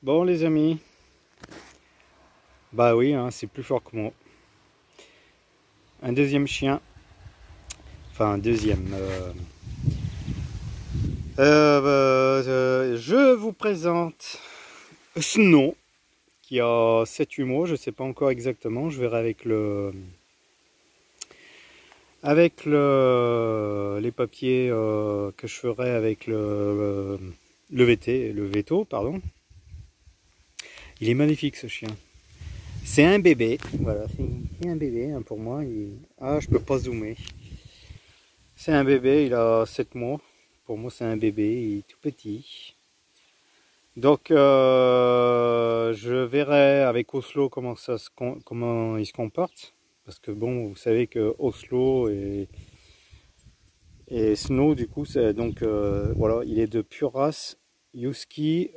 Bon les amis, bah oui, hein, c'est plus fort que moi. Un deuxième chien, enfin un deuxième. Je vous présente Snow, qui a 7-8 mois, je sais pas encore exactement, je verrai avec les papiers que je ferai avec le veto, pardon. Il est magnifique ce chien. C'est un bébé, voilà, c'est un bébé hein, pour moi. Ah, je peux pas zoomer. C'est un bébé, il a 7 mois. Pour moi, c'est un bébé, il est tout petit. Donc, je verrai avec Oslo comment il se comporte. Parce que bon, vous savez que Oslo et Snow, du coup, c'est donc voilà, il est de pure race. Husky,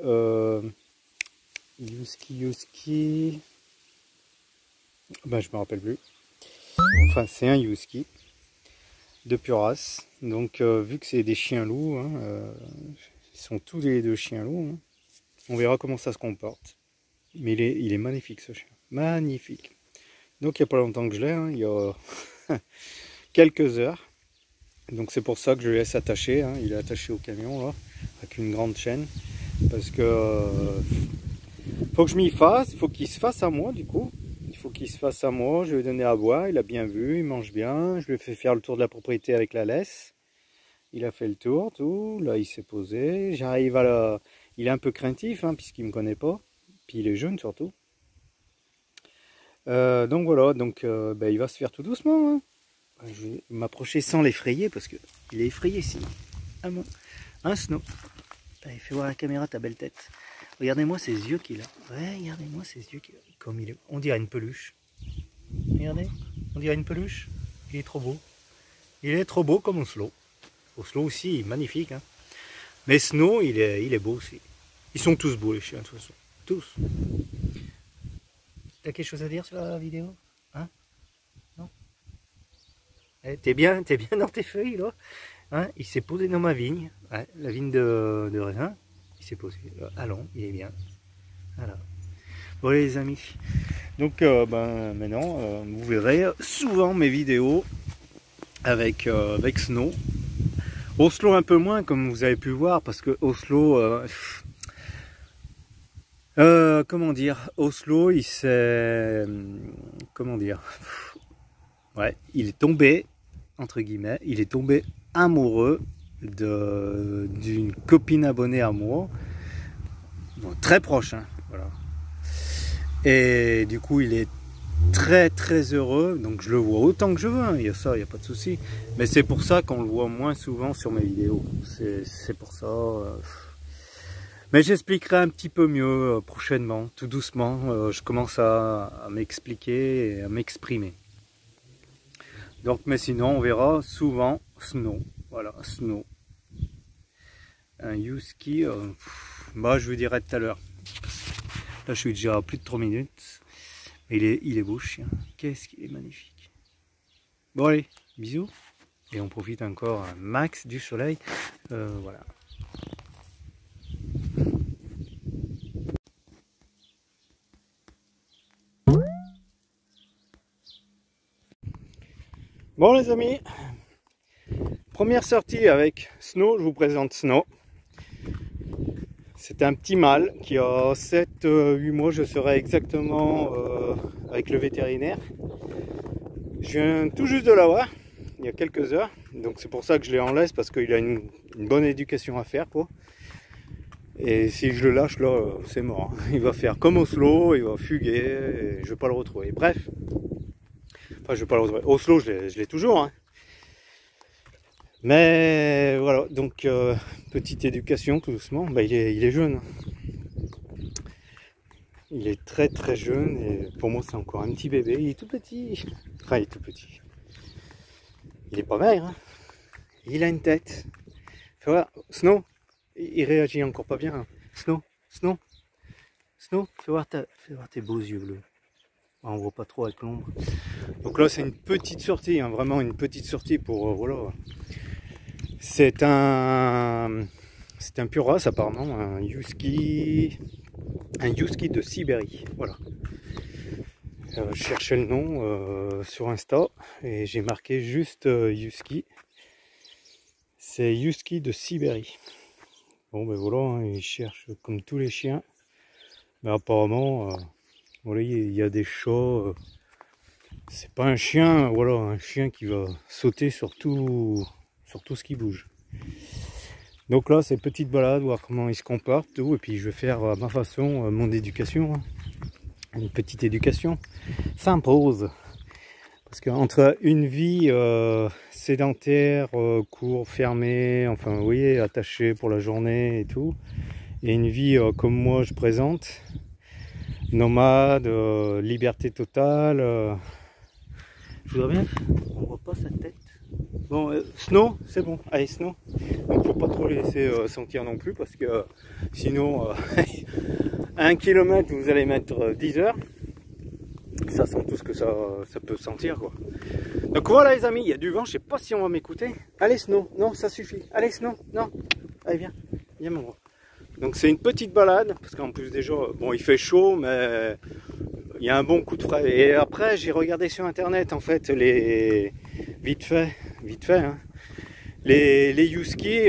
Husky. Ben, je me rappelle plus. Enfin, c'est un Husky de pure race. Donc, vu que c'est des chiens loups, hein, ils sont tous les deux chiens loups. Hein, on verra comment ça se comporte. Mais il est magnifique ce chien. Magnifique. Donc, il n'y a pas longtemps que je l'ai. Hein, il y a quelques heures. Donc, c'est pour ça que je le laisse attaché. Hein, il est attaché au camion là, avec une grande chaîne. Parce que faut que je m'y fasse. Il faut qu'il se fasse à moi du coup. Il faut qu'il se fasse à moi, je vais lui donner à boire, il a bien vu, il mange bien, je lui ai fait faire le tour de la propriété avec la laisse. Il a fait le tour, tout, là il s'est posé, j'arrive à la... Il est un peu craintif, hein, puisqu'il ne me connaît pas, puis il est jeune surtout. Donc voilà, donc ben, il va se faire tout doucement. Hein. Je vais m'approcher sans l'effrayer, parce qu'il est effrayé ici. Un Snow. Allez, fais voir la caméra ta belle tête. Regardez-moi ces yeux qu'il a. Ouais, regardez-moi ces yeux qu'il a. Comme il est. On dirait une peluche. Regardez, on dirait une peluche. Il est trop beau. Il est trop beau comme Oslo. Oslo aussi, magnifique. Hein. Mais Snow, il est beau aussi. Ils sont tous beaux les chiens de toute façon. Tous. T'as quelque chose à dire sur la vidéo? Hein? Non? Eh, t'es bien dans tes feuilles là? Hein? Il s'est posé dans ma vigne. Ouais, la vigne de raisin. Il s'est posé. Allons, il est bien. Voilà. Bon les amis. Donc ben, maintenant, vous verrez souvent mes vidéos avec Snow. Oslo un peu moins, comme vous avez pu voir, parce que Oslo, comment dire, Oslo, il s'est, comment dire, ouais, il est tombé, entre guillemets, il est tombé amoureux d'une copine abonnée à moi, bon, très proche, hein, voilà. Et du coup, il est très heureux, donc je le vois autant que je veux, hein. Il y a ça, il n'y a pas de souci, mais c'est pour ça qu'on le voit moins souvent sur mes vidéos, c'est pour ça, mais j'expliquerai un petit peu mieux prochainement, tout doucement, je commence à m'expliquer et à m'exprimer. Donc, mais sinon on verra souvent Snow, voilà, Snow, un Husky, bah je vous dirai tout à l'heure, là je suis déjà à plus de 3 minutes. Il est beau ce chien, qu'est-ce qu'il est magnifique. Bon allez, bisous. Et on profite encore un max du soleil. Voilà. Bon les amis, première sortie avec Snow, je vous présente Snow. C'est un petit mâle qui a 7-8 mois, je serai exactement avec le vétérinaire. Je viens tout juste de l'avoir, il y a quelques heures, donc c'est pour ça que je l'ai en laisse, parce qu'il a une bonne éducation à faire, quoi. Et si je le lâche là, c'est mort. Il va faire comme Oslo, il va fuguer, et je ne vais pas le retrouver. Bref, enfin je ne vais pas le retrouver. Oslo, je l'ai toujours, hein. Mais voilà, donc petite éducation tout doucement. Bah, il est jeune. Il est très jeune et pour moi c'est encore un petit bébé. Il est tout petit. Enfin, il est tout petit. Il est pas maigre. Hein. Il a une tête. Fais voir, Snow, il réagit encore pas bien. Hein. Snow, fais voir tes beaux yeux bleus. On voit pas trop avec l'ombre. Donc là c'est une petite sortie, hein, vraiment une petite sortie pour voilà. C'est un pur race apparemment, un Husky un Husky de Sibérie. Voilà. Je cherchais le nom sur Insta et j'ai marqué juste Husky. C'est Husky de Sibérie. Bon ben voilà, hein, il cherche comme tous les chiens. Mais apparemment, voilà, il y a des chats. C'est pas un chien, voilà, un chien qui va sauter sur tout ce qui bouge. Donc là, c'est une petite balade, voir comment il se comporte, tout, et puis je vais faire à ma façon mon éducation. Hein. Une petite éducation s'impose. Parce qu'entre une vie sédentaire, court, fermée, enfin vous voyez, attachée pour la journée et tout, et une vie comme moi je présente, nomade, liberté totale. Je voudrais bien, on voit pas sa tête. Bon, Snow, c'est bon, allez Snow. Donc faut pas trop les laisser sentir non plus parce que sinon, à 1 km vous allez mettre 10 heures. Ça sent tout ce que ça peut sentir quoi. Donc voilà les amis, il y a du vent, je sais pas si on va m'écouter. Allez Snow, non ça suffit. Allez Snow, non. Allez viens, viens mon gros. Donc c'est une petite balade, parce qu'en plus déjà, bon il fait chaud, mais il y a un bon coup de frais. Et après j'ai regardé sur internet en fait, vite fait hein, les Husky,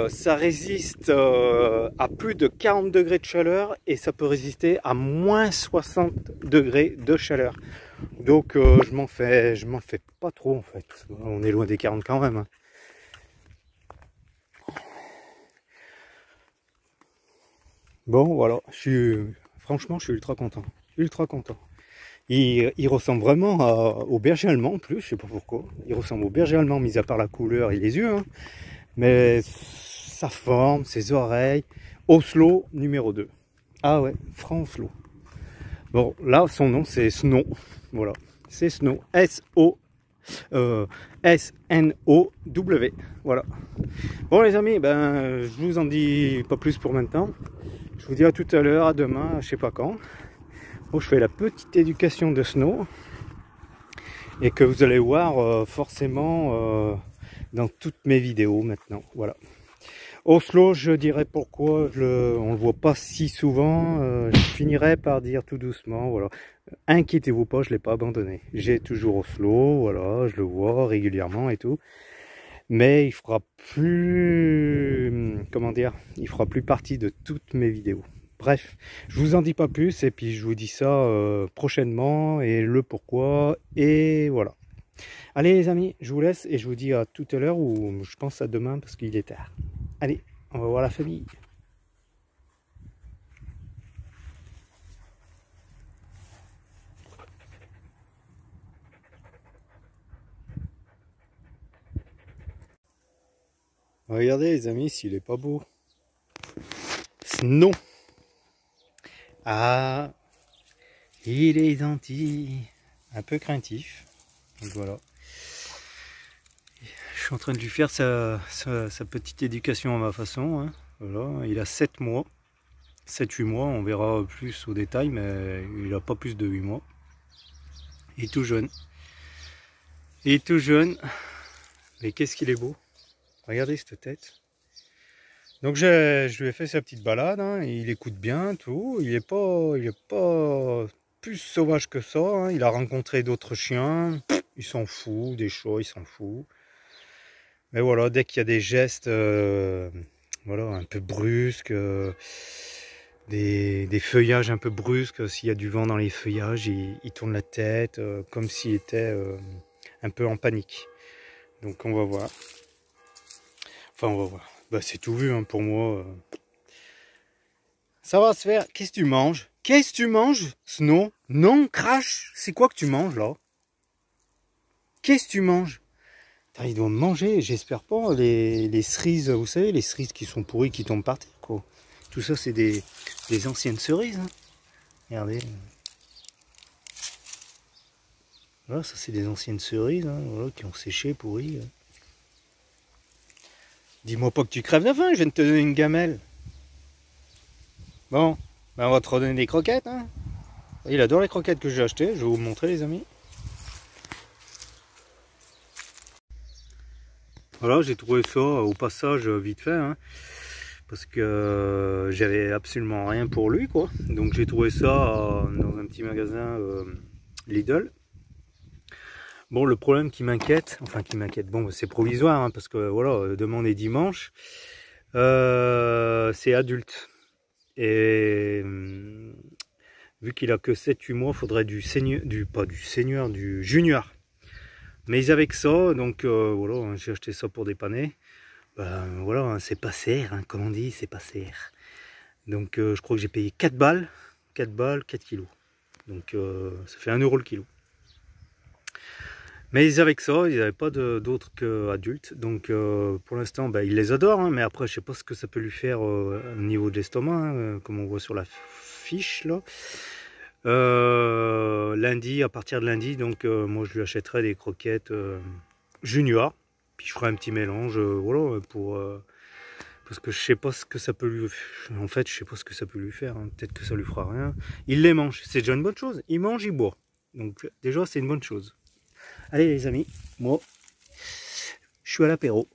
ça résiste à plus de 40 degrés de chaleur et ça peut résister à moins 60 degrés de chaleur. Donc je m'en fais pas trop en fait. On est loin des 40 quand même. Hein. Bon voilà, franchement je suis ultra content. Ultra content. Il ressemble vraiment au berger allemand en plus, je sais pas pourquoi. Il ressemble au berger allemand, mis à part la couleur et les yeux. Hein. Mais sa forme, ses oreilles. Oslo numéro 2. Ah ouais, Franc Oslo. Bon, là son nom c'est Snow. Voilà, c'est Snow. S-N-O-W. Voilà. Bon les amis, ben je vous en dis pas plus pour maintenant. Je vous dis à tout à l'heure, à demain, je sais pas quand. Bon, je fais la petite éducation de Snow et que vous allez voir forcément dans toutes mes vidéos maintenant. Voilà. Oslo, je dirais pourquoi on le voit pas si souvent. Je finirai par dire tout doucement. Voilà. Inquiétez-vous pas, je l'ai pas abandonné. J'ai toujours Oslo. Voilà, je le vois régulièrement et tout. Mais il fera plus, comment dire, il fera plus partie de toutes mes vidéos. Bref, je vous en dis pas plus et puis je vous dis ça prochainement et le pourquoi et voilà. Allez les amis, je vous laisse et je vous dis à tout à l'heure ou je pense à demain parce qu'il est tard. Allez, on va voir la famille. Regardez les amis s'il est pas beau. Snow. Ah, il est gentil, un peu craintif. Donc voilà. Je suis en train de lui faire sa petite éducation à ma façon. Hein. Voilà, il a 7 mois. 7-8 mois, on verra plus au détail, mais il n'a pas plus de 8 mois. Il est tout jeune. Il est tout jeune. Mais qu'est-ce qu'il est beau. Regardez cette tête. Donc je lui ai fait sa petite balade, hein, il écoute bien tout, il est pas plus sauvage que ça, hein. Il a rencontré d'autres chiens, il s'en fout, des chats, il s'en fout. Mais voilà, dès qu'il y a des gestes voilà, un peu brusques, des feuillages un peu brusques, s'il y a du vent dans les feuillages, il tourne la tête comme s'il était un peu en panique. Donc on va voir. Enfin on va voir. Bah, c'est tout vu hein, pour moi. Ça va se faire. Qu'est-ce que tu manges? Qu'est-ce que tu manges, Snow? Non, crache. C'est quoi que tu manges là? Qu'est-ce que tu manges? Putain, il doit manger, j'espère pas. Les cerises, vous savez, les cerises qui sont pourries, qui tombent par terre, quoi. Tout ça, c'est des anciennes cerises. Hein. Regardez. Voilà, ça, c'est des anciennes cerises hein, voilà, qui ont séché, pourries. Dis-moi pas que tu crèves de faim, je viens de te donner une gamelle. Bon, ben on va te redonner des croquettes. Hein. Il adore les croquettes que j'ai achetées, je vais vous montrer les amis. Voilà, j'ai trouvé ça au passage vite fait. Hein, parce que j'avais absolument rien pour lui, quoi. Donc j'ai trouvé ça dans un petit magasin Lidl. Bon, le problème qui m'inquiète, bon, c'est provisoire, hein, parce que voilà, demain on est dimanche, c'est adulte. Et vu qu'il a que 7-8 mois, il faudrait du senior, du junior. Mais ils avaient que ça, donc voilà, hein, j'ai acheté ça pour dépanner. Ben, voilà, hein, c'est pas cher, hein, comme on dit, c'est pas cher. Donc je crois que j'ai payé 4 balles, 4 kilos. Donc ça fait 1 euro le kilo. Mais ils avaient que ça, ils n'avaient pas d'autres qu'adultes. Donc pour l'instant, ben, ils les adorent, hein, mais après je sais pas ce que ça peut lui faire au niveau de l'estomac, hein, comme on voit sur la fiche là. Lundi, à partir de lundi, donc moi je lui achèterai des croquettes junior. Puis je ferai un petit mélange, voilà, pour parce que je sais pas ce que ça peut lui, en fait, je sais pas ce que ça peut lui faire. Hein. Peut-être que ça lui fera rien. Il les mange, c'est déjà une bonne chose. Il mange, il boit. Donc déjà c'est une bonne chose. Allez les amis, moi je suis à l'apéro,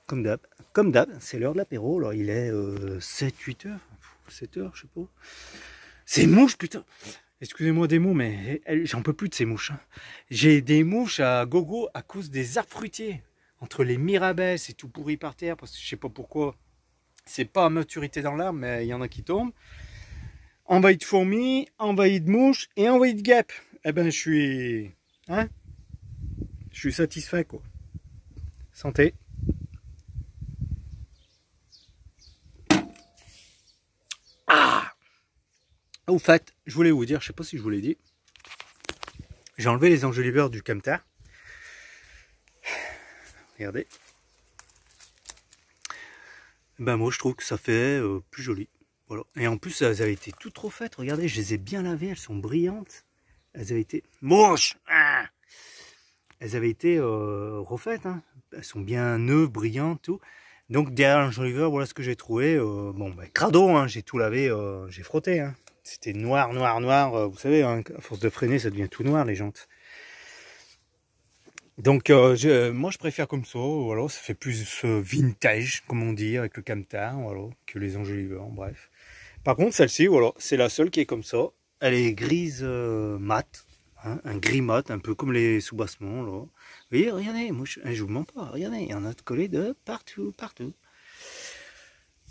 comme d'hab. Comme d'hab, c'est l'heure de l'apéro. Alors il est 7-8 heures, 7 heures, je sais pas. Ces mouches, putain. Excusez-moi des mots, mais j'en peux plus de ces mouches. Hein. J'ai des mouches à gogo à cause des arbres fruitiers. Entre les mirabelles, c'est tout pourri par terre, parce que je sais pas pourquoi. C'est pas à maturité dans l'arbre, mais il y en a qui tombent. Envahi de fourmis, envahi de mouches et envahi de guêpes. Eh ben, je suis... Hein? Je suis satisfait, quoi. Santé. Ah! Au fait, je voulais vous dire, je sais pas si je vous l'ai dit, j'ai enlevé les enjoliveurs du camtar. Regardez. Ben moi je trouve que ça fait plus joli. Voilà. Et en plus elles avaient été toutes trop faites. Regardez, je les ai bien lavées, elles sont brillantes. Elles avaient été... Mouche ah, elles avaient été refaites. Hein. Elles sont bien neuves, brillantes, tout. Donc derrière l'enjoliveur, voilà ce que j'ai trouvé. Bon, ben, crado, hein, j'ai tout lavé, j'ai frotté. Hein. C'était noir, noir, noir. Vous savez, hein, à force de freiner, ça devient tout noir les jantes. Donc moi je préfère comme ça, voilà, ça fait plus vintage comme on dit avec le camtar, voilà, que les enjoliveurs, bref. Par contre celle-ci, voilà, c'est la seule qui est comme ça. Elle est grise mat, hein, un gris mat, un peu comme les sous-bassements là. Vous voyez, regardez, moi je vous mens pas, regardez, il y en a de collés de partout, partout.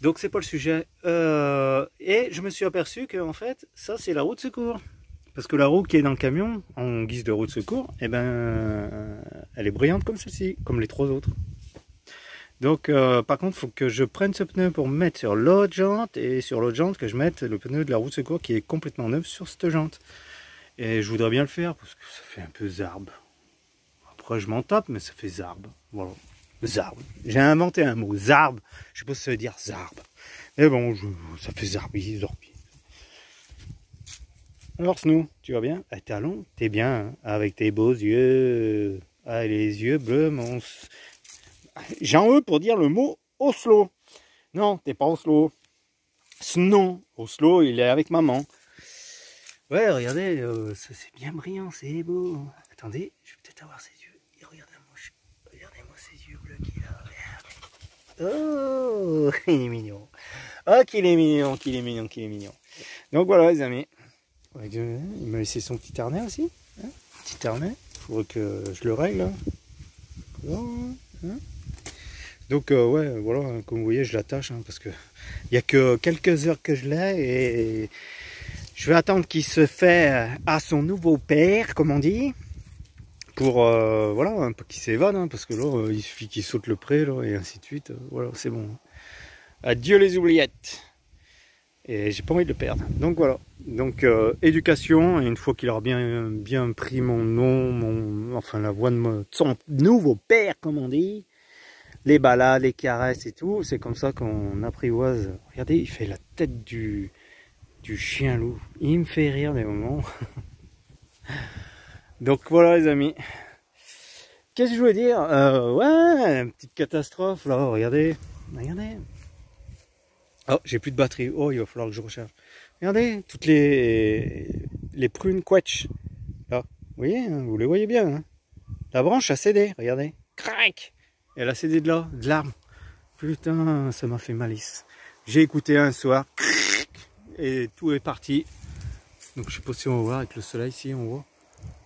Donc c'est pas le sujet. Et je me suis aperçu que en fait, ça c'est la roue de secours. Parce que la roue qui est dans le camion, en guise de roue de secours, eh ben, elle est brillante comme celle-ci, comme les 3 autres. Donc, par contre, il faut que je prenne ce pneu pour me mettre sur l'autre jante, et sur l'autre jante, que je mette le pneu de la roue de secours qui est complètement neuf sur cette jante. Et je voudrais bien le faire, parce que ça fait un peu zarbe. Après, je m'en tape, mais ça fait zarbe. Voilà. Zarbe. J'ai inventé un mot, zarbe. Je sais pas si ça veut dire zarbe. Mais bon, ça fait zarbi, zorbi. Alors Snou, tu vas bien? Ah, Talon, t'es bien, hein, avec tes beaux yeux. Ah, les yeux bleus, mon... J'en veux pour dire le mot Oslo. Non, t'es pas Oslo. Snou, Oslo, il est avec maman. Ouais, regardez, c'est bien brillant, c'est beau. Attendez, je vais peut-être avoir ses yeux. Et regardez-moi ses yeux bleus qu'il a. Oh, il est mignon. Oh, qu'il est mignon, qu'il est mignon, qu'il est mignon. Donc voilà les amis. Il m'a laissé son petit harnais aussi. Hein, petit harnais. Il faudrait que je le règle. Hein. Hein. Donc ouais, voilà, comme vous voyez, je l'attache hein, parce que il n'y a que quelques heures que je l'ai et je vais attendre qu'il se fait à son nouveau père, comme on dit, pour voilà, un peu qu'il s'évade, hein, parce que là, il suffit qu'il saute le pré là, et ainsi de suite. Voilà, c'est bon. Adieu les oubliettes. Et j'ai pas envie de le perdre. Donc voilà. Donc éducation, et une fois qu'il aura bien pris mon nom, enfin la voix de son nouveau père, comme on dit, les balades, les caresses et tout, c'est comme ça qu'on apprivoise. Regardez, il fait la tête du chien loup. Il me fait rire des moments. Donc voilà les amis. Qu'est-ce que je voulais dire? Ouais, une petite catastrophe là, regardez. Regardez. Oh, j'ai plus de batterie. Oh, il va falloir que je recharge. Regardez, toutes les prunes quetch. Là, vous voyez, hein, vous les voyez bien. Hein. La branche a cédé, regardez. Crac! Elle a cédé de là, de l'arbre. Putain, ça m'a fait malice. J'ai écouté un soir et tout est parti. Donc je sais pas si on va voir avec le soleil ici, on voit.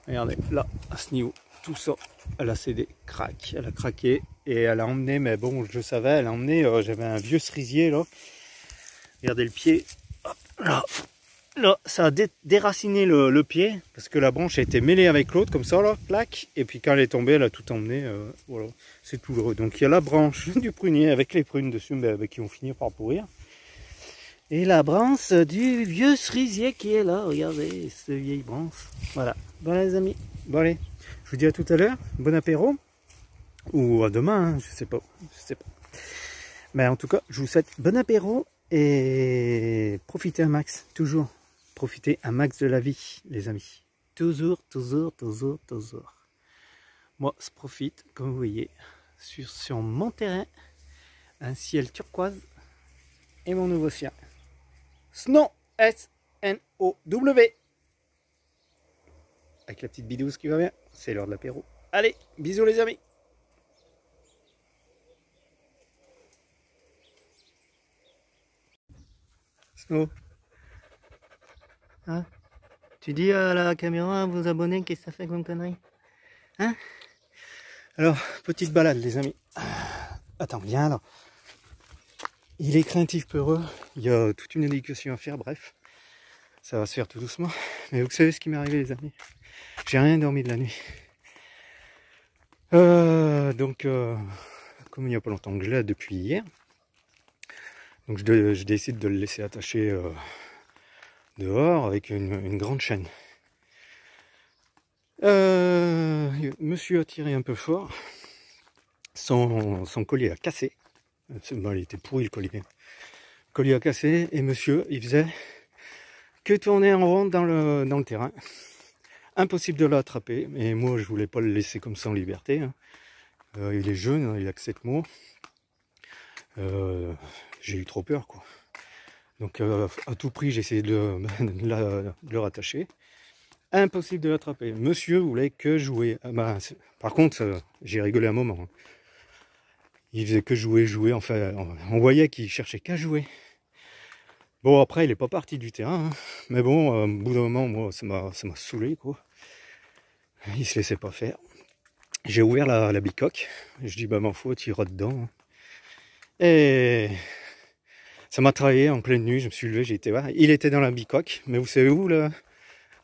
Regardez, là, à ce niveau, tout ça, elle a cédé, crac, elle a craqué et elle a emmené, mais bon, je savais, elle a emmené, j'avais un vieux cerisier là. Regardez le pied, hop, là, là, ça a déraciné le pied parce que la branche a été mêlée avec l'autre comme ça là, clac, et puis quand elle est tombée, elle a tout emmené, voilà, c'est tout heureux. Donc il y a la branche du prunier avec les prunes dessus, mais qui vont finir par pourrir. Et la branche du vieux cerisier qui est là, regardez, cette vieille branche. Voilà, bon les amis, bon allez, je vous dis à tout à l'heure, bon apéro, ou à demain, hein, je sais pas. Mais en tout cas, je vous souhaite bon apéro et profitez un max, toujours. Profitez un max de la vie, les amis. Toujours. Moi, je profite, comme vous voyez, sur mon terrain, un ciel turquoise et mon nouveau chien. Snow, S-N-O-W. Avec la petite bidouze qui va bien, c'est l'heure de l'apéro. Allez, bisous les amis. Snow. Hein? Tu dis à la caméra, à vos abonnés, qu'est-ce que ça fait comme connerie? Hein? Alors, petite balade les amis. Attends, viens là. Il est craintif peureux, il y a toute une éducation à faire, bref. Ça va se faire tout doucement. Mais vous savez ce qui m'est arrivé les amis? J'ai rien dormi de la nuit. Comme il n'y a pas longtemps que je l'ai depuis hier, donc je décide de le laisser attaché dehors avec une grande chaîne. Monsieur a tiré un peu fort, son collier a cassé. Bon, il était pourri le collier. Le collier a cassé et monsieur il faisait que tourner en rond dans le terrain. Impossible de l'attraper, et moi je voulais pas le laisser comme ça en liberté. Hein. Il est jeune, hein, il a que 7 mois. J'ai eu trop peur quoi. Donc à tout prix j'ai essayé de le rattacher. Impossible de l'attraper. Monsieur voulait que jouer. Par contre j'ai rigolé un moment. Hein. Il faisait que jouer, enfin on voyait qu'il cherchait qu'à jouer. Bon après il est pas parti du terrain, hein. Mais bon au bout d'un moment moi ça m'a saoulé quoi. Il se laissait pas faire. J'ai ouvert la bicoque, je dis bah m'en faut, tu iras dedans. Hein. Et ça m'a travaillé en pleine nuit, je me suis levé, j'ai été voir. Il était dans la bicoque, mais vous savez où là?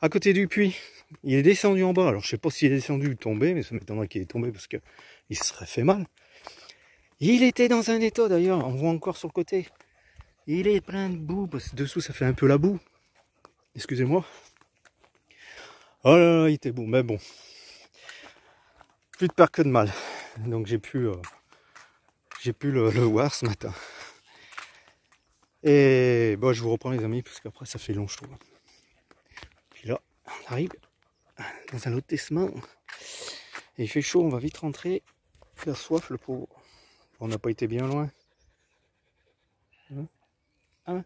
À côté du puits. Il est descendu en bas, alors je sais pas s'il est descendu ou tombé, mais ça m'étonnerait qu'il est tombé parce que il se serait fait mal. Il était dans un état d'ailleurs, on voit encore sur le côté. Il est plein de boue, parce que dessous ça fait un peu la boue. Excusez-moi. Oh là là, il était beau, mais bon. Plus de peur que de mal. Donc j'ai pu le voir ce matin. Et bon, je vous reprends les amis, parce qu'après ça fait long je trouve. Puis là, on arrive dans un lotissement. Et il fait chaud, on va vite rentrer. Il a soif le pauvre. On n'a pas été bien loin. Hein?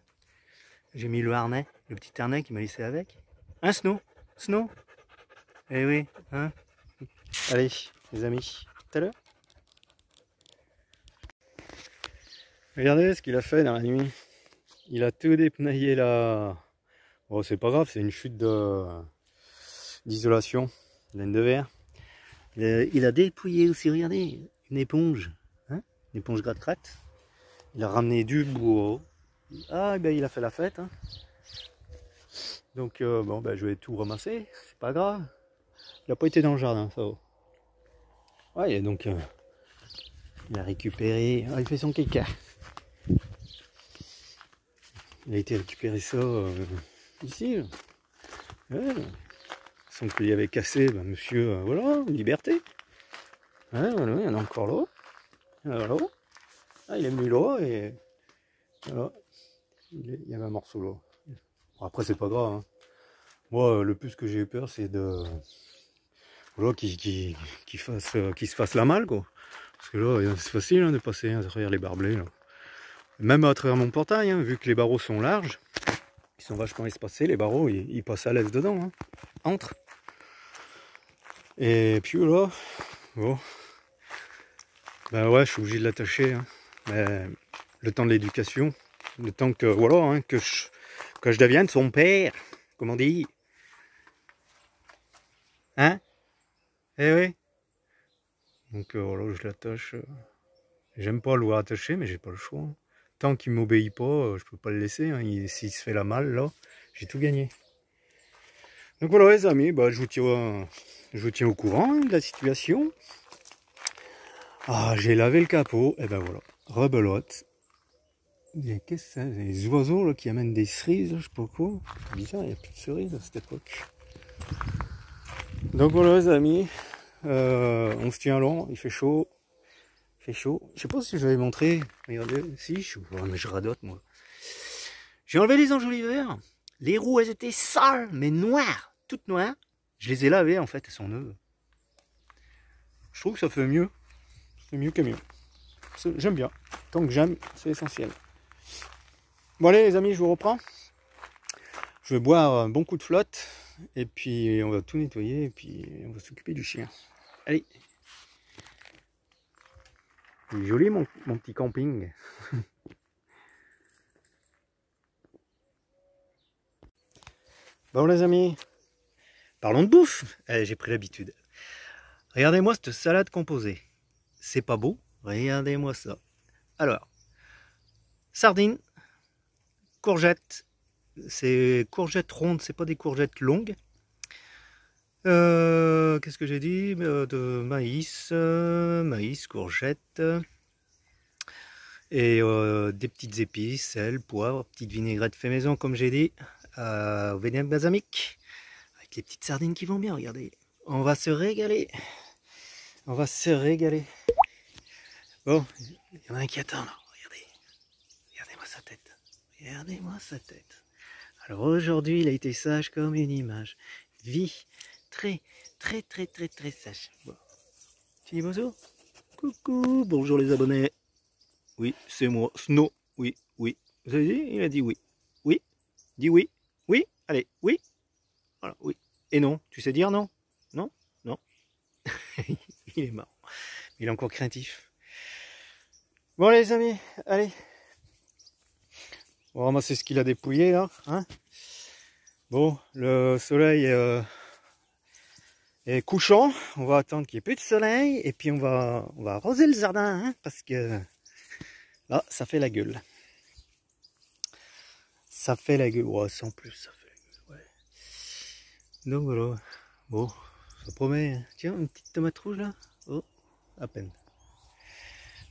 J'ai mis le harnais, le petit harnais qui m'a laissé avec. Hein Snow? Snow? Eh oui, hein? Allez, les amis, tout à l'heure. Regardez ce qu'il a fait dans la nuit. Il a tout dépenaillé là. Bon, c'est pas grave, c'est une chute d'isolation, laine de verre. Il a dépouillé aussi, regardez, une éponge. Hein, une éponge gratte-gratte. Il a ramené du bois. Ah, ben il a fait la fête. Hein. Donc, bon, ben je vais tout ramasser, c'est pas grave. Il n'a pas été dans le jardin, ça va. Ouais, donc, il a récupéré. Ah, il fait son caca. Il a été récupérer ça ici. Ouais. Son collier avait cassé, ben, monsieur, voilà, liberté. Ouais, voilà, il y en a encore là. Voilà. Ah, il est venu là et voilà. Il y avait un morceau là. Bon, après, c'est pas grave. Hein. Moi, le plus que j'ai eu peur, c'est de. Voilà, qu'il se fasse la malle, quoi. Parce que là, c'est facile hein, de passer à travers les barbelés. Là. Même à travers mon portail, hein, vu que les barreaux sont larges, ils sont vachement espacés, les barreaux, ils passent à l'aise dedans. Hein. Entre. Et puis là, bon. Ben ouais, je suis obligé de l'attacher. Hein. Mais le temps de l'éducation, Le temps que, voilà, hein, que je devienne son père, comme on dit. Hein? Eh oui. Donc voilà, je l'attache. J'aime pas le voir attaché, mais j'ai pas le choix. Tant qu'il m'obéit pas, je peux pas le laisser. Hein. S'il se fait la malle, là, j'ai tout gagné. Donc voilà les amis, bah, je vous tiens au courant, hein, de la situation. Ah, j'ai lavé le capot, et ben voilà, rebelote. Qu'est-ce que c'est? Les oiseaux là, qui amènent des cerises, je sais pas quoi. C'est bizarre, il n'y a plus de cerises à cette époque. Donc voilà les amis, on se tient long, il fait chaud. Il fait chaud. Je sais pas si je vais montrer. Regardez, si, mais je radote moi. J'ai enlevé les enjoliveurs. Les roues, elles étaient sales, mais noires, toutes noires. Je les ai lavées en fait, elles sont neuves. Je trouve que ça fait mieux. C'est mieux que mieux. J'aime bien. Tant que j'aime, c'est essentiel. Bon allez les amis, je vous reprends. Je vais boire un bon coup de flotte. Et puis on va tout nettoyer. Et puis on va s'occuper du chien. Allez. Il est joli mon petit camping. Bon les amis. Parlons de bouffe. J'ai pris l'habitude. Regardez-moi cette salade composée. C'est pas beau? Regardez-moi ça. Alors, sardines, courgettes. C'est courgettes rondes, c'est pas des courgettes longues. Qu'est-ce que j'ai dit? De maïs, courgettes. Et des petites épices, sel, poivre, petite vinaigrette fait maison comme j'ai dit. Au vinaigre balsamique. Avec les petites sardines qui vont bien, regardez. On va se régaler. On va se régaler. Bon, il y en a un qui attend là. Regardez. Regardez-moi sa tête. Regardez-moi sa tête. Alors aujourd'hui, il a été sage comme une image. Vie très sage. Bon. Tu dis bonjour? Coucou, bonjour les abonnés. Oui, c'est moi, Snow. Oui. Vous avez dit? Il a dit oui. Oui. Dis oui. Oui. Allez, oui. Voilà, oui. Et non. Tu sais dire non? Non? Non. Il est marrant. Il est encore craintif. Bon les amis, allez. On va ramasser ce qu'il a dépouillé là. Hein, bon, le soleil est couchant. On va attendre qu'il n'y ait plus de soleil. Et puis on va arroser le jardin. Hein, parce que là, ça fait la gueule. Ça fait la gueule. Ouais, sans plus, ça fait la gueule. Ouais. Donc voilà. Bon, ça promet. Hein. Tiens, une petite tomate rouge là. Oh, à peine.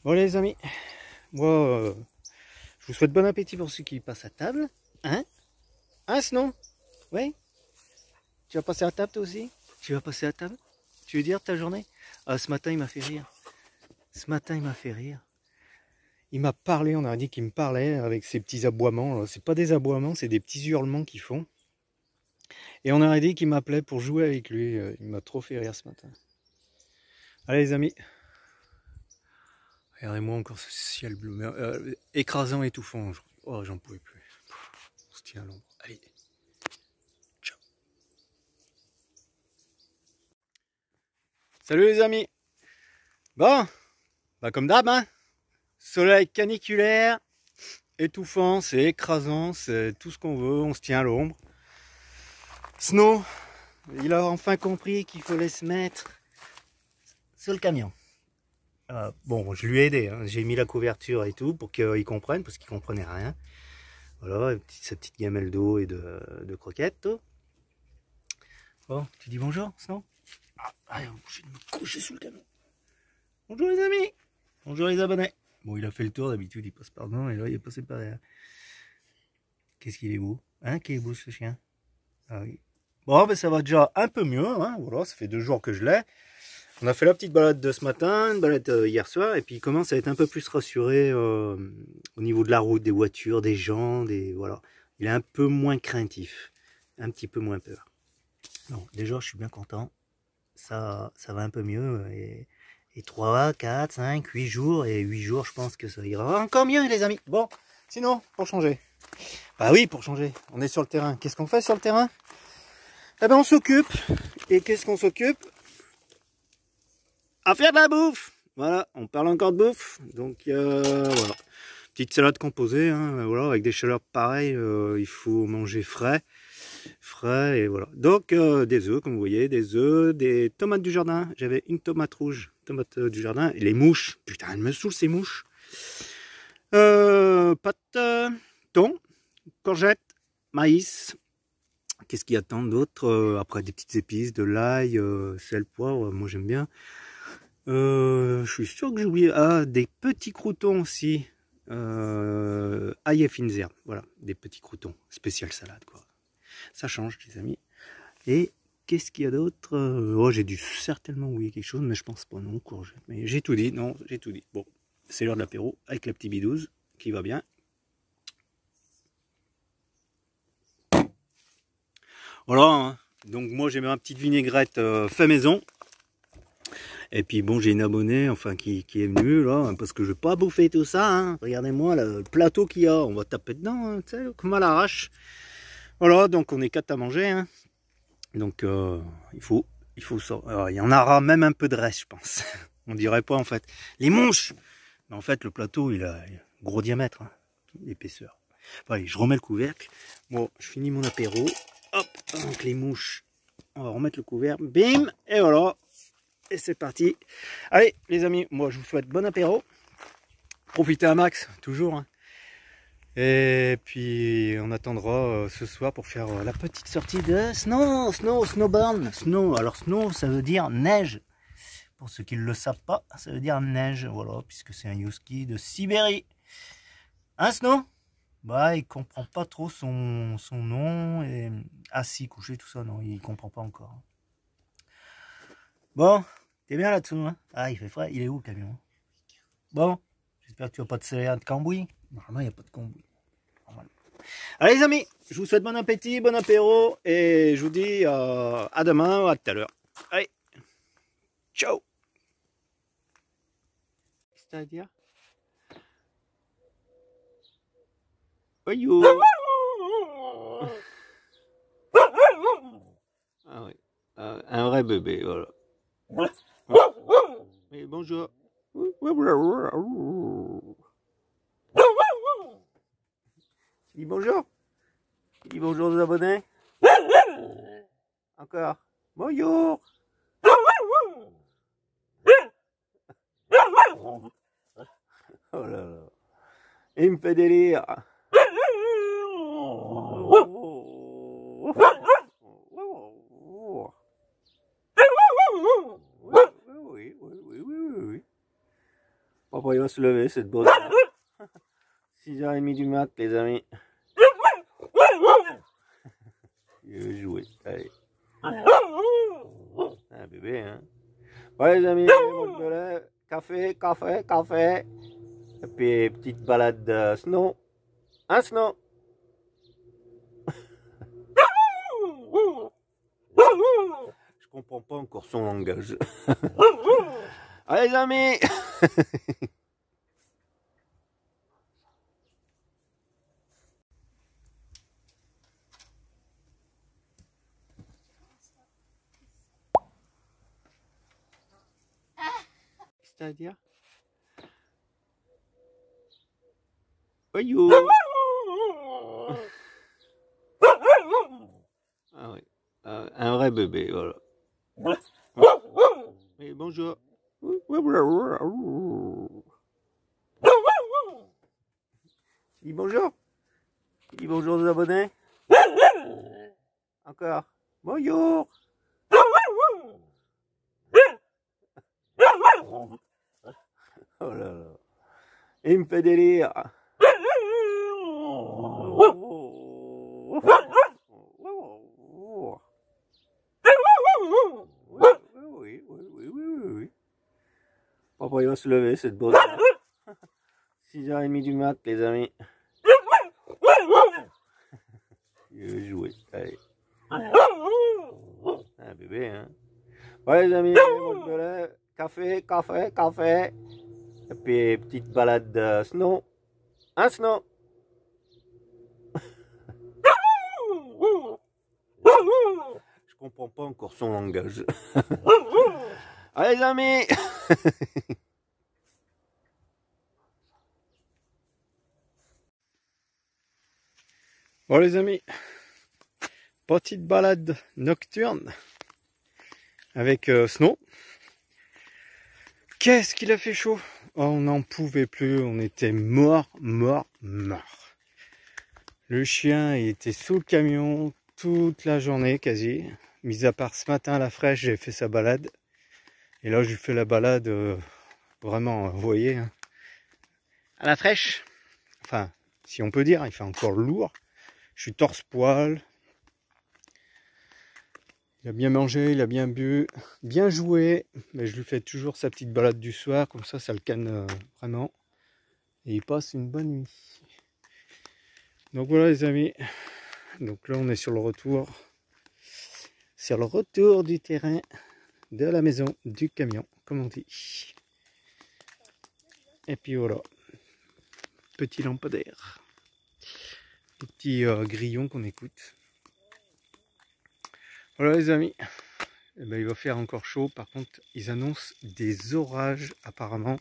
Bon les amis, moi je vous souhaite bon appétit pour ceux qui passent à table. Hein? Hein sinon? Oui? Tu vas passer à table toi aussi? Tu vas passer à table? Tu veux dire ta journée? Ah, ce matin il m'a fait rire. Ce matin il m'a fait rire. Il m'a parlé, on a dit qu'il me parlait avec ses petits aboiements. C'est pas des aboiements, c'est des petits hurlements qu'ils font. Et on a dit qu'il m'appelait pour jouer avec lui. Il m'a trop fait rire ce matin. Allez les amis. Regardez-moi encore ce ciel bleu, écrasant, étouffant aujourd'hui. Oh, j'en pouvais plus. On se tient à l'ombre. Allez. Ciao. Salut les amis. Bon, bah comme d'hab, hein. Soleil caniculaire, étouffant, c'est écrasant, c'est tout ce qu'on veut, on se tient à l'ombre. Snow, il a enfin compris qu'il fallait se mettre sur le camion. Bon, je lui ai aidé, hein. J'ai mis la couverture et tout pour qu'il comprenne, parce qu'il comprenait rien. Voilà, sa petite gamelle d'eau et de croquettes. Bon, tu dis bonjour, Snow? Allez, je vais me coucher sous le camion. Bonjour les amis. Bonjour les abonnés. Bon, il a fait le tour, d'habitude il passe par devant et là il est passé par derrière. Qu'est-ce qu'il est beau? Hein, qu'il est beau ce chien? Ah oui. Bon, ben ça va déjà un peu mieux, hein. Voilà, ça fait 2 jours que je l'ai. On a fait la petite balade de ce matin, une balade hier soir, et puis il commence à être un peu plus rassuré au niveau de la route, des voitures, des gens, voilà. Il est un peu moins craintif, un petit peu moins peur. Non, déjà je suis bien content, ça va un peu mieux, et 3, 4, 5, 8 jours, et 8 jours je pense que ça ira encore mieux les amis. Bon, sinon, pour changer. Bah oui, pour changer, on est sur le terrain. Qu'est-ce qu'on fait sur le terrain? Eh ben on s'occupe, et qu'est-ce qu'on s'occupe? À faire de la bouffe. Voilà, on parle encore de bouffe. Donc voilà. Petite salade composée, hein, voilà, avec des chaleurs pareilles, il faut manger frais. Et voilà. Donc des œufs, comme vous voyez, des œufs, des tomates du jardin. J'avais une tomate rouge, tomate du jardin. Et les mouches, putain, elles me saoulent ces mouches. Pâtes, thon, courgettes, maïs. Qu'est-ce qu'il y a tant d'autre? Après des petites épices, de l'ail, sel, poivre, moi j'aime bien. Je suis sûr que j'ai oublié. Ah, des petits croûtons aussi. Ail et fines herbes. Voilà, des petits croûtons. Spécial salade, quoi. Ça change, les amis. Et qu'est-ce qu'il y a d'autre? Oh, j'ai dû certainement oublier quelque chose, mais je pense pas, non, courgette. Mais j'ai tout dit, non, j'ai tout dit. Bon, c'est l'heure de l'apéro avec la petite bidouze qui va bien. Voilà, hein. Donc moi j'ai ma petite vinaigrette fait maison. Et puis bon, j'ai une abonnée, enfin qui est venue là, parce que je vais pas bouffer tout ça, hein. Regardez-moi le plateau qu'il y a, on va taper dedans, hein, tu sais, comme à l'arrache. Voilà, donc on est 4 à manger, hein. Donc il faut ça. Alors, il y en aura même un peu de reste, je pense. On dirait pas en fait. Les mouches. Mais en fait, le plateau, il a un gros diamètre, hein, l'épaisseur. Enfin, allez, je remets le couvercle. Bon, je finis mon apéro. Hop, donc les mouches. On va remettre le couvercle. Bim, et voilà. Et c'est parti. Allez, les amis, moi je vous souhaite bon apéro. Profitez un max, toujours, hein. Et puis on attendra ce soir pour faire la petite sortie de snowboard. Snow, alors snow ça veut dire neige. Pour ceux qui ne le savent pas, ça veut dire neige, voilà, puisque c'est un Husky de Sibérie. Hein, Snow? Bah, il comprend pas trop son nom, et assis, couché, tout ça, non, il comprend pas encore. Bon, t'es bien là-dessous, hein? Ah, il fait frais, il est où le camion? Bon, j'espère que tu vas pas de cambouis. Normalement, il n'y a pas de cambouis. Allez les amis, je vous souhaite bon appétit, bon apéro, et je vous dis à demain ou à tout à l'heure. Allez, ciao. Qu'est-ce que t'as à dire? Oyou. Ah oui, un vrai bébé, voilà. Et bonjour. Dis bonjour. Dis bonjour aux abonnés. Encore. Bonjour. Oh là là. Il me fait délire. Oui. Papa, il va se lever, cette bonne. 6h30 du mat, les amis. Il veut jouer. Allez. Un bébé, hein. Ouais, les amis, café. Et puis, petite balade de snow. Un snow. Je comprends pas encore son langage. Allez, les amis. Qu'est-ce que t'as à dire? Oyou. Ah oui, un vrai bébé, voilà. Et bonjour. Dis bonjour. Dis bonjour aux abonnés. Encore. Bonjour. Oh là là. Il me fait délire. Oui. Papa, il va se lever, cette bonne. 6h30 du mat, les amis. Il veut jouer. Allez. Un bébé, hein. Ouais, les amis, café. Et puis, petite balade de snow. Un snow. Je comprends pas encore son langage. Allez, les amis. Bon les amis, petite balade nocturne avec Snow. Qu'est-ce qu'il a fait chaud! On n'en pouvait plus, on était mort. Le chien il était sous le camion toute la journée quasi. Mis à part ce matin à la fraîche, j'ai fait sa balade. Et là, je lui fais la balade vraiment, vous voyez, hein, à la fraîche. Enfin, si on peut dire, il fait encore lourd. Je suis torse-poil. Il a bien mangé, il a bien bu, bien joué. Mais je lui fais toujours sa petite balade du soir, comme ça le calme vraiment. Et il passe une bonne nuit. Donc voilà les amis. Donc là, on est sur le retour. Sur le retour du terrain de la maison, du camion, comme on dit. Et puis voilà. Petit lampadaire. Petit grillon qu'on écoute. Voilà les amis. Eh ben, il va faire encore chaud. Par contre, ils annoncent des orages apparemment.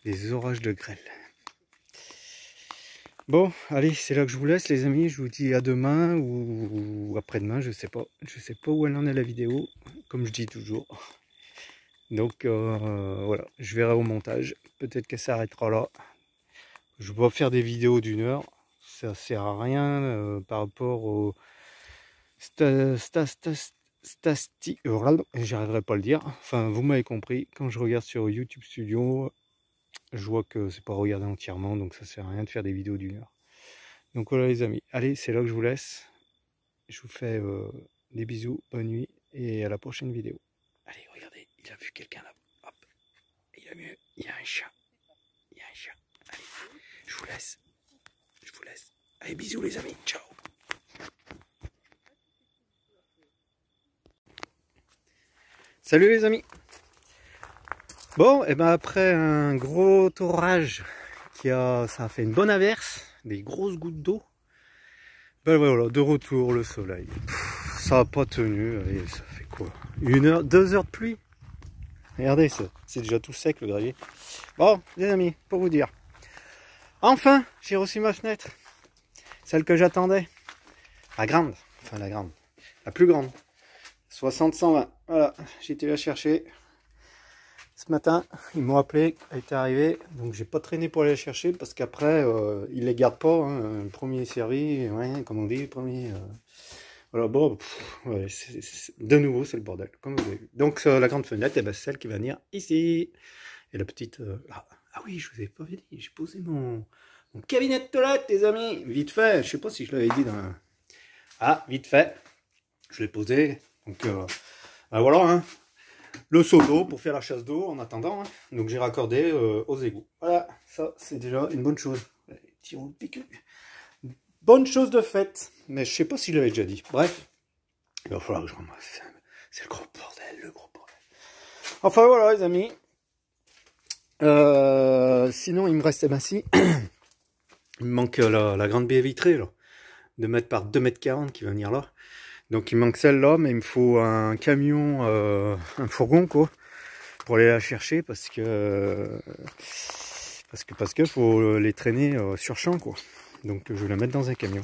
Des orages de grêle. Bon, allez, c'est là que je vous laisse les amis. Je vous dis à demain ou après-demain, je sais pas. Je sais pas où elle en est la vidéo, comme je dis toujours. Donc voilà, je verrai au montage. Peut-être qu'elle s'arrêtera là. Je vais faire des vidéos d'une heure. Ça sert à rien par rapport au j'arriverai pas à le dire. Enfin, vous m'avez compris. Quand je regarde sur YouTube Studio, je vois que c'est pas regardé entièrement, donc ça sert à rien de faire des vidéos d'une heure. Donc voilà les amis. Allez, c'est là que je vous laisse. Je vous fais des bisous, bonne nuit et à la prochaine vidéo. Allez, regardez, il a vu quelqu'un là. Hop, il a mieux. Il y a un chat. Il y a un chat. Allez, je vous laisse. Je vous laisse. Allez, bisous les amis. Ciao. Salut les amis. Bon, et ben après un gros orage ça a fait une bonne averse, des grosses gouttes d'eau. Ben voilà, de retour le soleil. Ça n'a pas tenu. Allez, ça fait quoi? 1 heure, 2 heures de pluie. Regardez, c'est déjà tout sec le gravier. Bon, les amis, pour vous dire. Enfin, j'ai reçu ma fenêtre. Celle que j'attendais. La grande. Enfin, la grande. La plus grande. 60-120. Voilà, j'ai été la chercher. Ce matin, ils m'ont appelé, elle était arrivée. Donc, j'ai pas traîné pour aller la chercher parce qu'après, ils les gardent pas. Hein, premier servi, ouais, comme on dit, premier. Voilà, bon, ouais, de nouveau, c'est le bordel, comme vous avez vu. Donc, la grande fenêtre, eh ben, c'est celle qui va venir ici. Et la petite... ah oui, je vous ai pas dit, j'ai posé mon cabinet de toilette, les amis. Vite fait, je sais pas si je l'avais dit dans... Ah, vite fait, je l'ai posé. Donc, ben voilà, hein. Le seau d'eau pour faire la chasse d'eau en attendant. Hein. Donc, j'ai raccordé aux égouts. Voilà, ça, c'est déjà une bonne chose. Bonne chose de faite. Mais je sais pas si je l'avais déjà dit. Bref, il va falloir que je ramasse. C'est le gros bordel, le gros bordel. Enfin, voilà, les amis. Sinon, il me reste, ben si, il me manque la grande baie vitrée, là, 2 mètres par 2,40 m qui va venir là. Donc il me manque celle-là, mais il me faut un camion, un fourgon, quoi, pour aller la chercher, parce que faut les traîner sur champ, quoi. Donc je vais la mettre dans un camion.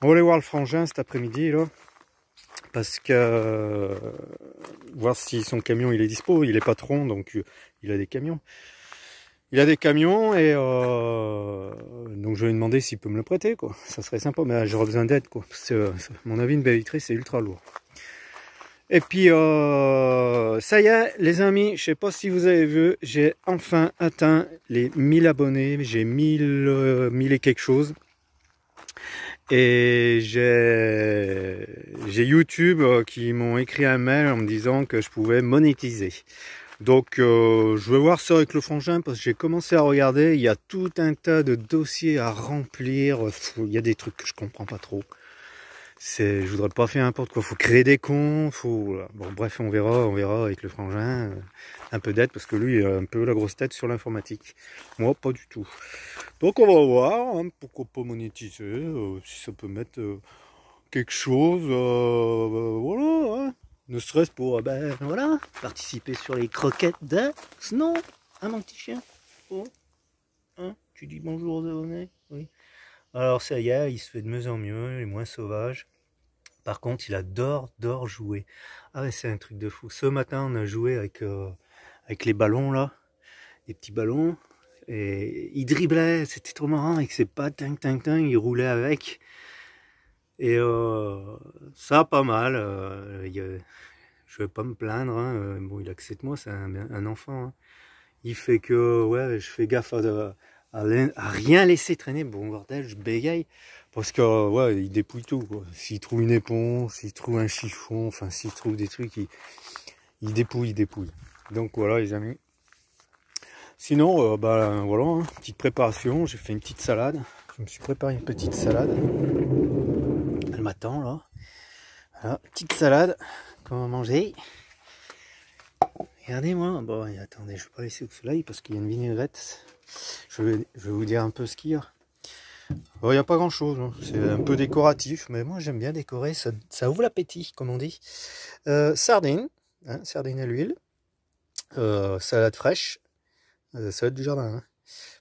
On va aller voir le frangin cet après-midi, là, parce que voir si son camion il est dispo. Il est patron, donc il a des camions. Il a des camions et donc je vais lui demander s'il peut me le prêter, quoi. Ça serait sympa, mais j'aurais besoin d'aide, quoi. Parce que, à mon avis, une baie vitrée, c'est ultra lourd. Et puis ça y est, les amis, je sais pas si vous avez vu, j'ai enfin atteint les 1000 abonnés. J'ai 1000 et quelque chose. Et j'ai YouTube qui m'ont écrit un mail en me disant que je pouvais monétiser. Donc je vais voir ça avec le frangin parce que j'ai commencé à regarder, il y a tout un tas de dossiers à remplir, il y a des trucs que je comprends pas trop. Je voudrais pas faire n'importe quoi, faut créer des comptes, bon bref, on verra avec le frangin, un peu d'aide parce que lui il a un peu la grosse tête sur l'informatique. Moi pas du tout. Donc on va voir, hein, pourquoi pas monétiser, si ça peut mettre quelque chose, voilà, hein. Ne serait-ce pour, ben voilà, participer sur les croquettes de Snow, hein mon petit chien. Oh, hein, tu dis bonjour aux abonnés, oui. Alors ça y est, il se fait de mieux en mieux, il est moins sauvage. Par contre, il adore jouer. Ah ouais, c'est un truc de fou. Ce matin, on a joué avec les ballons là, les petits ballons. Et il driblait, c'était trop marrant avec ses pattes, il roulait avec. Et ça, pas mal. Je vais pas me plaindre. Hein. Bon, il a que 7 mois, c'est un enfant. Hein. Il fait que, ouais, je fais gaffe à rien laisser traîner. Bon, bordel, je bégaye. Parce que, ouais, il dépouille tout. S'il trouve une éponge, s'il trouve un chiffon, enfin, s'il trouve des trucs, il dépouille. Donc voilà, les amis. Sinon, bah voilà, hein, petite préparation. J'ai fait une petite salade. Je me suis préparé une petite salade. Elle m'attend là. Voilà, petite salade qu'on va manger. Regardez-moi. Bon, attendez, je ne vais pas laisser au soleil parce qu'il y a une vinaigrette. Je vais vous dire un peu ce qu'il y a. Bon, il n'y a pas grand chose. Hein. C'est un peu décoratif, mais moi j'aime bien décorer. Ça ouvre l'appétit, comme on dit. Sardines, hein, sardines à l'huile. Salade fraîche. Salade du jardin. Hein.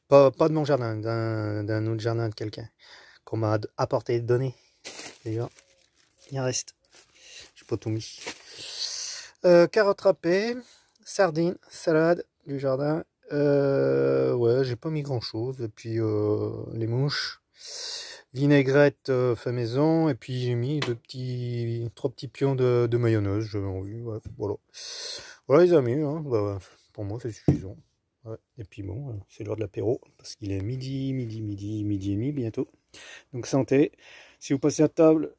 Pas de mon jardin, d'un autre jardin de quelqu'un qu'on m'a apporté et donné. D'ailleurs, il en reste. Je n'ai pas tout mis. Carottes râpées, sardines, salade du jardin. Ouais, j'ai pas mis grand chose. Et puis les mouches, vinaigrette fait maison. Et puis j'ai mis 3 petits pions de mayonnaise. J'avais envie. Ouais, voilà. Voilà les amis. Hein, bah, pour moi c'est suffisant. Ouais. Et puis bon, c'est l'heure de l'apéro parce qu'il est midi et demi bientôt. Donc santé. Si vous passez à table,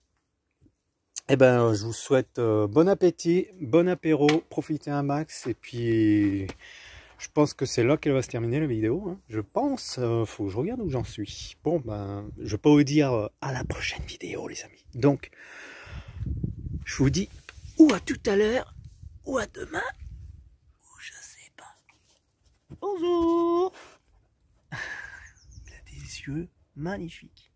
eh ben, je vous souhaite bon appétit, bon apéro, profitez un max. Et puis, je pense que c'est là qu'elle va se terminer la vidéo. Hein. Je pense, faut que je regarde où j'en suis. Bon, ben, je vais pas vous dire à la prochaine vidéo, les amis. Donc, je vous dis ou à tout à l'heure, ou à demain, ou je sais pas. Bonjour. Il a des yeux magnifiques.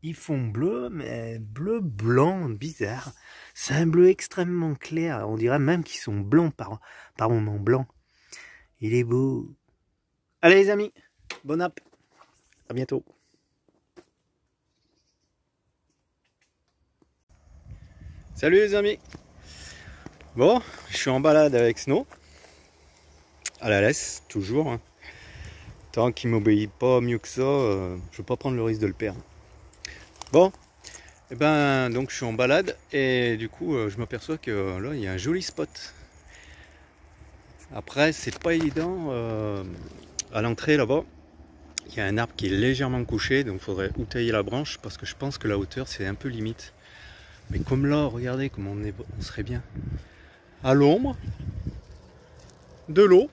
Ils font bleu, mais bleu blanc, bizarre. C'est un bleu extrêmement clair. On dirait même qu'ils sont blancs par moments blancs. Il est beau. Allez les amis, bon app. À bientôt. Salut les amis. Bon, je suis en balade avec Snow. À la laisse, toujours. Hein. Tant qu'il m'obéit pas mieux que ça, je vais pas prendre le risque de le perdre. Bon, et ben donc je suis en balade et du coup je m'aperçois que là il y a un joli spot. Après c'est pas évident, à l'entrée là-bas il y a un arbre qui est légèrement couché, donc il faudrait ou tailler la branche parce que je pense que la hauteur c'est un peu limite. Mais comme là, regardez comme on serait bien à l'ombre, de l'eau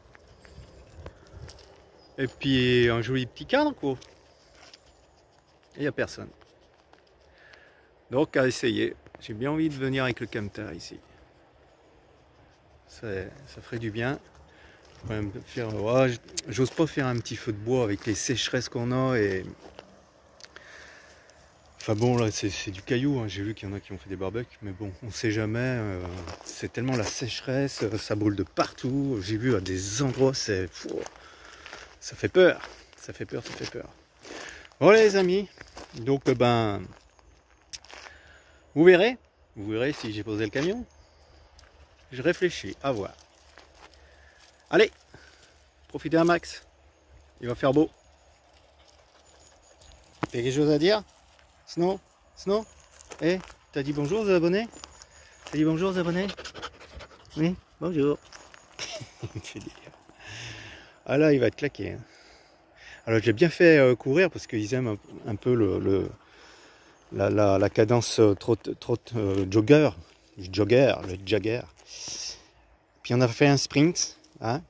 et puis un joli petit cadre quoi. Et il n'y a personne. Donc à essayer, j'ai bien envie de venir avec le camtar ici. Ça ferait du bien. Ouais, j'ose pas faire un petit feu de bois avec les sécheresses qu'on a et. Enfin bon là c'est du caillou, hein. J'ai vu qu'il y en a qui ont fait des barbecues, mais bon, on sait jamais. C'est tellement la sécheresse, ça brûle de partout. J'ai vu à des endroits, ça fait peur. Ça fait peur. Voilà les amis, donc ben. Vous verrez si j'ai posé le camion. Je réfléchis, à voir. Allez, profitez un max. Il va faire beau. T'as quelque chose à dire? Snow? Eh, t'as dit bonjour aux abonnés? T'as dit bonjour aux abonnés? Oui, bonjour. Ah là, il va être claqué. Hein. Alors j'ai bien fait courir parce qu'ils aiment un peu la cadence jogger. Le jogger. Puis on a fait un sprint. Hein.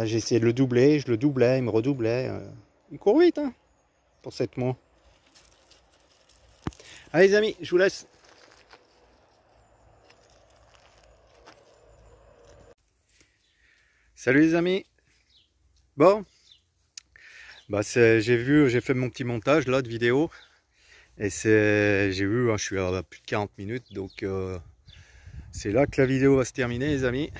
J'ai essayé de le doubler, je le doublais, il me redoublait. Il court vite hein, pour 7 mois. Allez les amis, je vous laisse. Salut les amis. Bon. Bah j'ai fait mon petit montage là de vidéo. Et j'ai vu, hein, je suis à plus de 40 minutes, donc c'est là que la vidéo va se terminer les amis.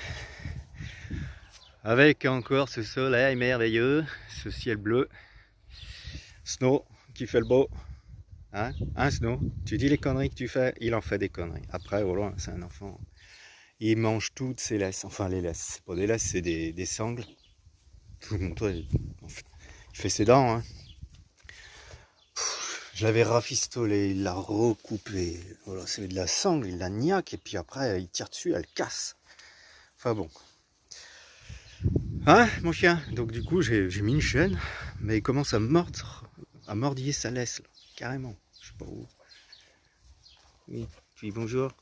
Avec encore ce soleil merveilleux, ce ciel bleu. Snow, qui fait le beau. Hein Snow? Tu dis les conneries que tu fais, il en fait des conneries. Après, voilà, c'est un enfant. Il mange toutes ses laisses. Enfin, les laisses. C'est pas des laisses, c'est des sangles. Je vous montre. Il fait ses dents. Hein. Je l'avais rafistolé, il l'a recoupé. Voilà, c'est de la sangle, il la niaque. Et puis après, il tire dessus, elle casse. Enfin bon. Hein, mon chien? Donc du coup, j'ai mis une chaîne. Mais il commence à mordre, à mordiller sa laisse. Là, carrément. Je sais pas où. Oui, puis bonjour.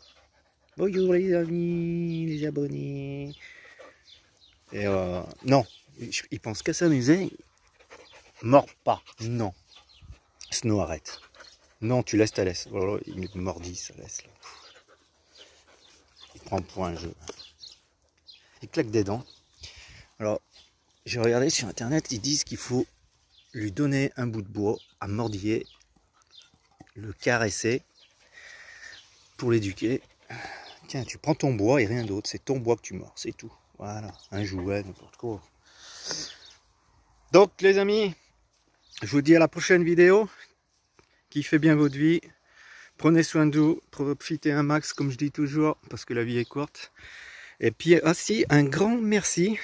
Bonjour les amis, les abonnés. Et non, il pense qu'à s'amuser. Mord pas, non. Snow, arrête. Non, tu laisses ta laisse. Voilà, il mordit sa laisse. Là. Il prend pour un jeu. Il claque des dents. Alors, j'ai regardé sur internet, ils disent qu'il faut lui donner un bout de bois à mordiller, le caresser pour l'éduquer. Tiens, tu prends ton bois et rien d'autre, c'est ton bois que tu mords, c'est tout. Voilà, un jouet, n'importe quoi. Donc les amis, je vous dis à la prochaine vidéo. Kiffez bien votre vie. Prenez soin de vous, profitez un max comme je dis toujours, parce que la vie est courte. Et puis aussi, un grand merci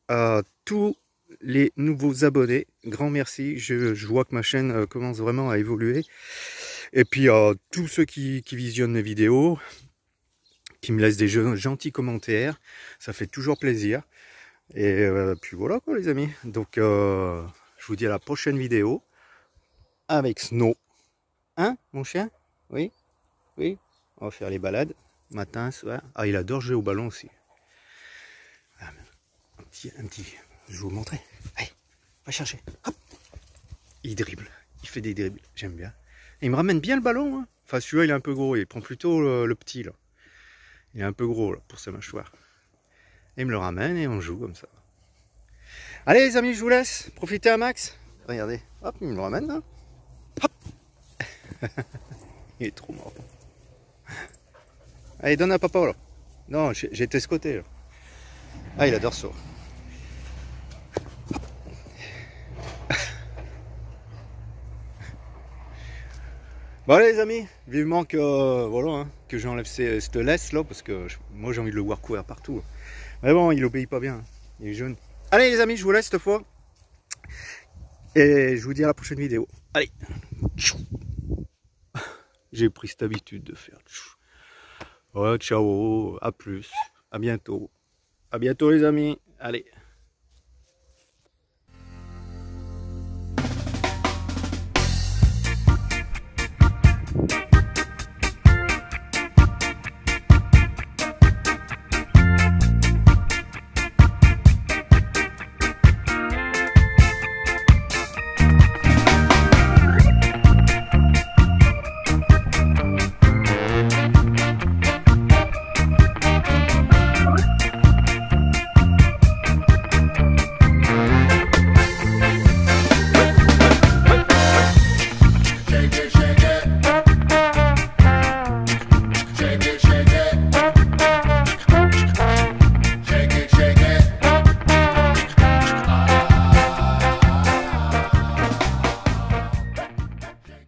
à tous les nouveaux abonnés. Grand merci, je vois que ma chaîne commence vraiment à évoluer. Et puis à tous ceux qui visionnent mes vidéos, qui me laissent des gentils commentaires, ça fait toujours plaisir. Et puis voilà quoi les amis. Donc je vous dis à la prochaine vidéo avec Snow. Hein mon chien? Oui? Oui? On va faire les balades, matin, soir. Ah, il adore jouer au ballon aussi. Ah, un petit, je vais vous montrer. Allez, va chercher. Hop. Il dribble, il fait des dribbles, j'aime bien. Et il me ramène bien le ballon. Hein. Enfin, celui-là, il est un peu gros, il prend plutôt le petit, là. Il est un peu gros, là, pour sa mâchoire. Et il me le ramène et on joue comme ça. Allez, les amis, je vous laisse. Profitez un max. Regardez, hop, il me le ramène, là. Hop. Il est trop mort. Allez, donne à papa, là. Non, j'ai été ce côté, là. Ah, il adore ça. Bon allez les amis, vivement que voilà hein, que j'enlève cette laisse là parce que moi j'ai envie de le voir courir partout. Mais bon, il obéit pas bien, hein. Il est jeune. Allez les amis, je vous laisse cette fois. Et je vous dis à la prochaine vidéo. Allez. J'ai pris cette habitude de faire. Ouais, ciao, à plus, à bientôt. À bientôt les amis. Allez.